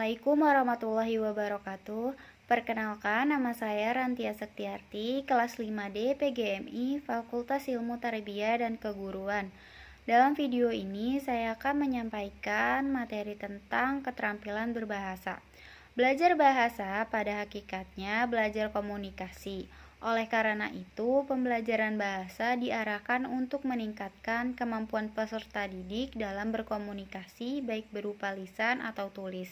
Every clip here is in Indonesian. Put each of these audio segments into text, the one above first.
Assalamualaikum warahmatullahi wabarakatuh. Perkenalkan, nama saya Rantia Sektiarti, kelas 5D PGMI, Fakultas Ilmu Tarbiyah dan Keguruan. Dalam video ini, saya akan menyampaikan materi tentang keterampilan berbahasa. Belajar bahasa pada hakikatnya belajar komunikasi. Oleh karena itu, pembelajaran bahasa diarahkan untuk meningkatkan kemampuan peserta didik dalam berkomunikasi, baik berupa lisan atau tulis.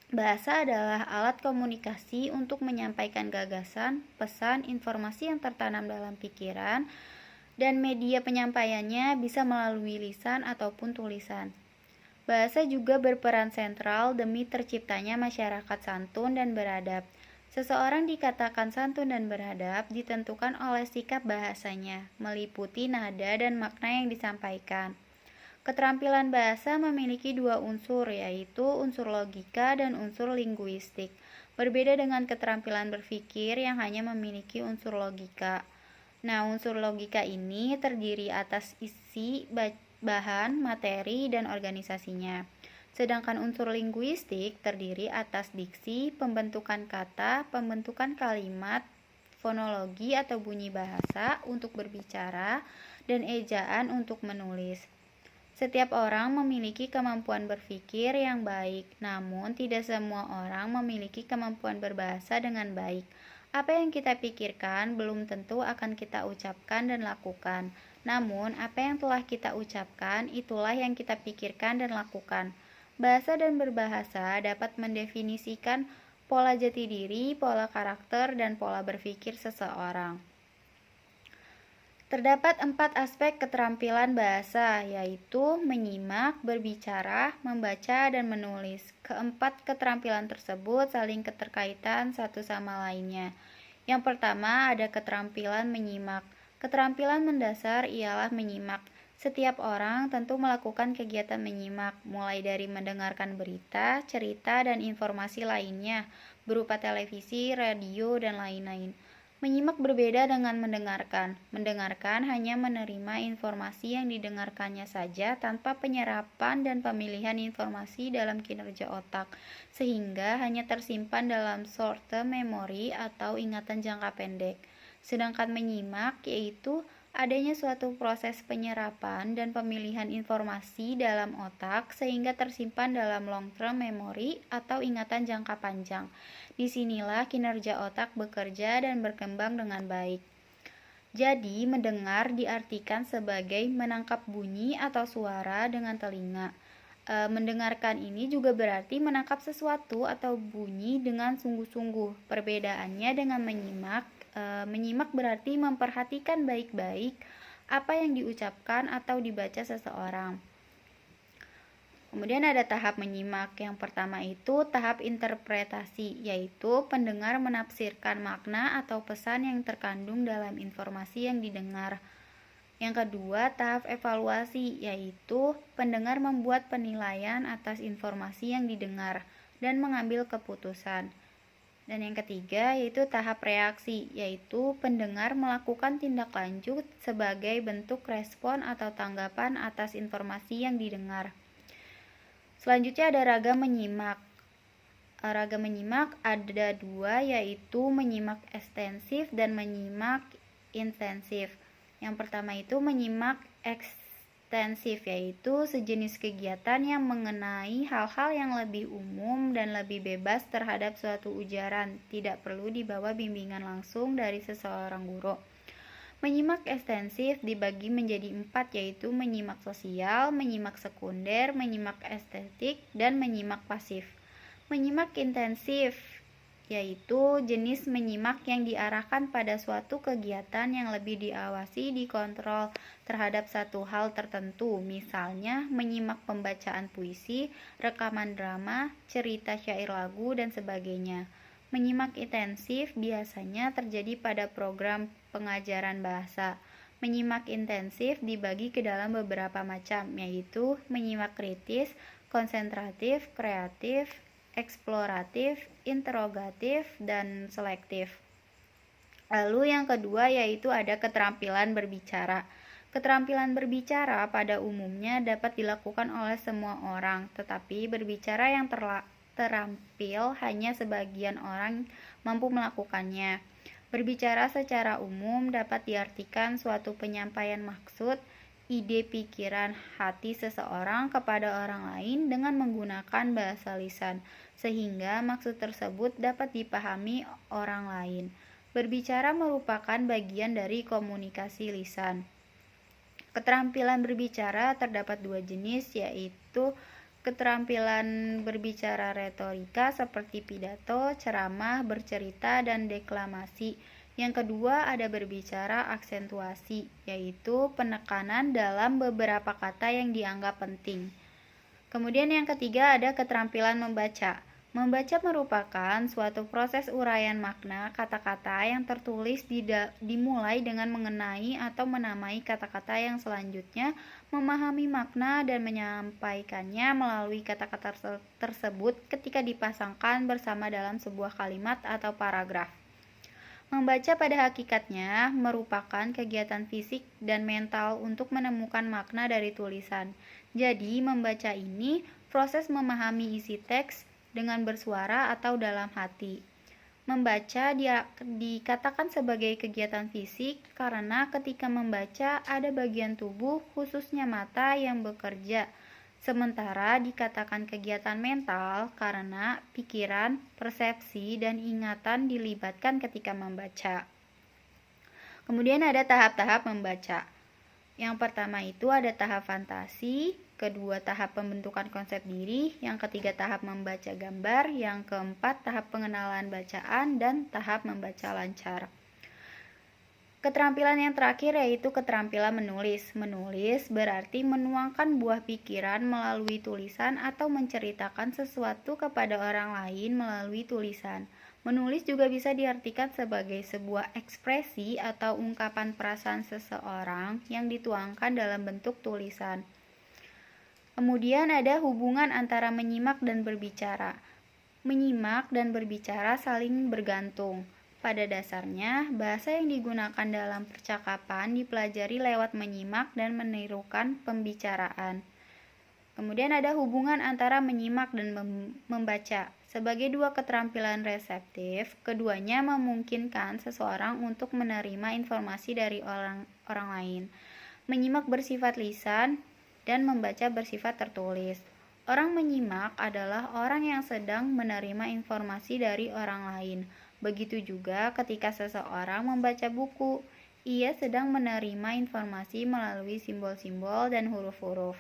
Bahasa adalah alat komunikasi untuk menyampaikan gagasan, pesan, informasi yang tertanam dalam pikiran, dan media penyampaiannya bisa melalui lisan ataupun tulisan. Bahasa juga berperan sentral demi terciptanya masyarakat santun dan beradab. Seseorang dikatakan santun dan beradab ditentukan oleh sikap bahasanya, meliputi nada dan makna yang disampaikan. Keterampilan bahasa memiliki dua unsur, yaitu unsur logika dan unsur linguistik. Berbeda dengan keterampilan berpikir yang hanya memiliki unsur logika. Nah, unsur logika ini terdiri atas isi, bahan, materi, dan organisasinya. Sedangkan unsur linguistik terdiri atas diksi, pembentukan kata, pembentukan kalimat, fonologi atau bunyi bahasa untuk berbicara, dan ejaan untuk menulis. Setiap orang memiliki kemampuan berpikir yang baik, namun tidak semua orang memiliki kemampuan berbahasa dengan baik. Apa yang kita pikirkan belum tentu akan kita ucapkan dan lakukan. Namun, apa yang telah kita ucapkan, itulah yang kita pikirkan dan lakukan. Bahasa dan berbahasa dapat mendefinisikan pola jati diri, pola karakter, dan pola berpikir seseorang. Terdapat 4 aspek keterampilan bahasa, yaitu menyimak, berbicara, membaca, dan menulis. Keempat keterampilan tersebut saling keterkaitan satu sama lainnya. Yang pertama ada keterampilan menyimak. Keterampilan mendasar ialah menyimak. Setiap orang tentu melakukan kegiatan menyimak, mulai dari mendengarkan berita, cerita, dan informasi lainnya, berupa televisi, radio, dan lain-lain. Menyimak berbeda dengan mendengarkan. Mendengarkan hanya menerima informasi yang didengarkannya saja tanpa penyerapan dan pemilihan informasi dalam kinerja otak, sehingga hanya tersimpan dalam short-term memory atau ingatan jangka pendek. Sedangkan menyimak yaitu adanya suatu proses penyerapan dan pemilihan informasi dalam otak sehingga tersimpan dalam long-term memory atau ingatan jangka panjang. Disinilah kinerja otak bekerja dan berkembang dengan baik. Jadi, mendengar diartikan sebagai menangkap bunyi atau suara dengan telinga. Mendengarkan ini juga berarti menangkap sesuatu atau bunyi dengan sungguh-sungguh. Perbedaannya dengan menyimak berarti memperhatikan baik-baik apa yang diucapkan atau dibaca seseorang. Kemudian ada tahap menyimak. Yang pertama itu tahap interpretasi, yaitu pendengar menafsirkan makna atau pesan yang terkandung dalam informasi yang didengar. Yang kedua, tahap evaluasi, yaitu pendengar membuat penilaian atas informasi yang didengar dan mengambil keputusan. Dan yang ketiga yaitu tahap reaksi, yaitu pendengar melakukan tindak lanjut sebagai bentuk respon atau tanggapan atas informasi yang didengar. Selanjutnya ada raga menyimak. Raga menyimak ada dua, yaitu menyimak ekstensif dan menyimak intensif. Yang pertama itu menyimak ekstensif, yaitu sejenis kegiatan yang mengenai hal-hal yang lebih umum dan lebih bebas terhadap suatu ujaran, tidak perlu dibawa bimbingan langsung dari seseorang guru. Menyimak ekstensif dibagi menjadi 4, yaitu menyimak sosial, menyimak sekunder, menyimak estetik, dan menyimak pasif. Menyimak intensif yaitu jenis menyimak yang diarahkan pada suatu kegiatan yang lebih diawasi, dikontrol terhadap satu hal tertentu, misalnya menyimak pembacaan puisi, rekaman drama, cerita syair lagu, dan sebagainya. Menyimak intensif biasanya terjadi pada program pengajaran bahasa. Menyimak intensif dibagi ke dalam beberapa macam, yaitu menyimak kritis, konsentratif, kreatif, eksploratif, interogatif, dan selektif. Lalu yang kedua yaitu ada keterampilan berbicara. Keterampilan berbicara pada umumnya dapat dilakukan oleh semua orang, tetapi berbicara yang terampil hanya sebagian orang mampu melakukannya. Berbicara secara umum dapat diartikan suatu penyampaian maksud, ide, pikiran, hati seseorang kepada orang lain dengan menggunakan bahasa lisan, sehingga maksud tersebut dapat dipahami orang lain. Berbicara merupakan bagian dari komunikasi lisan. Keterampilan berbicara terdapat dua jenis, yaitu keterampilan berbicara retorika seperti pidato, ceramah, bercerita, dan deklamasi. Yang kedua ada berbicara aksentuasi, yaitu penekanan dalam beberapa kata yang dianggap penting. Kemudian yang ketiga ada keterampilan membaca. Membaca merupakan suatu proses uraian makna kata-kata yang tertulis dimulai dengan mengenai atau menamai kata-kata yang selanjutnya, memahami makna dan menyampaikannya melalui kata-kata tersebut ketika dipasangkan bersama dalam sebuah kalimat atau paragraf. Membaca pada hakikatnya merupakan kegiatan fisik dan mental untuk menemukan makna dari tulisan. Jadi, membaca ini proses memahami isi teks dengan bersuara atau dalam hati. Membaca dikatakan sebagai kegiatan fisik karena ketika membaca ada bagian tubuh, khususnya mata, yang bekerja. Sementara dikatakan kegiatan mental karena pikiran, persepsi, dan ingatan dilibatkan ketika membaca. Kemudian ada tahap-tahap membaca. Yang pertama itu ada tahap fantasi, kedua tahap pembentukan konsep diri, yang ketiga tahap membaca gambar, yang keempat tahap pengenalan bacaan, dan tahap membaca lancar. Keterampilan yang terakhir yaitu keterampilan menulis. Menulis berarti menuangkan buah pikiran melalui tulisan atau menceritakan sesuatu kepada orang lain melalui tulisan. Menulis juga bisa diartikan sebagai sebuah ekspresi atau ungkapan perasaan seseorang yang dituangkan dalam bentuk tulisan. Kemudian ada hubungan antara menyimak dan berbicara. Menyimak dan berbicara saling bergantung. Pada dasarnya, bahasa yang digunakan dalam percakapan dipelajari lewat menyimak dan menirukan pembicaraan. Kemudian ada hubungan antara menyimak dan membaca. Sebagai dua keterampilan reseptif, keduanya memungkinkan seseorang untuk menerima informasi dari orang lain. Menyimak bersifat lisan dan membaca bersifat tertulis. Orang menyimak adalah orang yang sedang menerima informasi dari orang lain. Begitu juga ketika seseorang membaca buku, ia sedang menerima informasi melalui simbol-simbol dan huruf-huruf.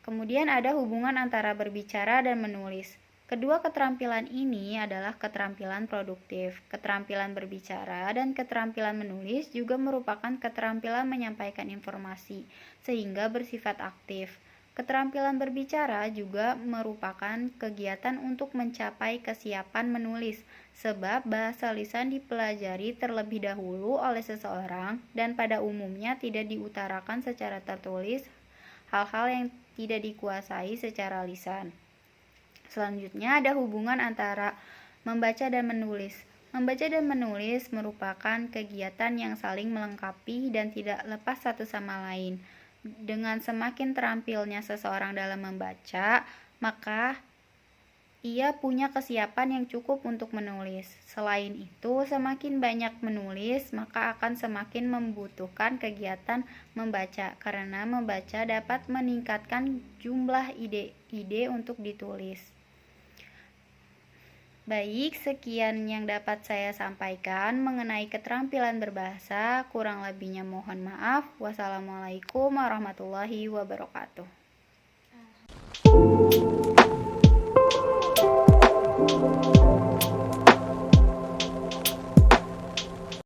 Kemudian ada hubungan antara berbicara dan menulis. Kedua keterampilan ini adalah keterampilan produktif. Keterampilan berbicara dan keterampilan menulis juga merupakan keterampilan menyampaikan informasi, sehingga bersifat aktif. Keterampilan berbicara juga merupakan kegiatan untuk mencapai kesiapan menulis, sebab bahasa lisan dipelajari terlebih dahulu oleh seseorang dan pada umumnya tidak diutarakan secara tertulis hal-hal yang tidak dikuasai secara lisan. Selanjutnya ada hubungan antara membaca dan menulis. Membaca dan menulis merupakan kegiatan yang saling melengkapi dan tidak lepas satu sama lain. Dengan semakin terampilnya seseorang dalam membaca, maka ia punya kesiapan yang cukup untuk menulis. Selain itu, semakin banyak menulis, maka akan semakin membutuhkan kegiatan membaca, karena membaca dapat meningkatkan jumlah ide-ide untuk ditulis. Baik, sekian yang dapat saya sampaikan mengenai keterampilan berbahasa. Kurang lebihnya mohon maaf. Wassalamualaikum warahmatullahi wabarakatuh.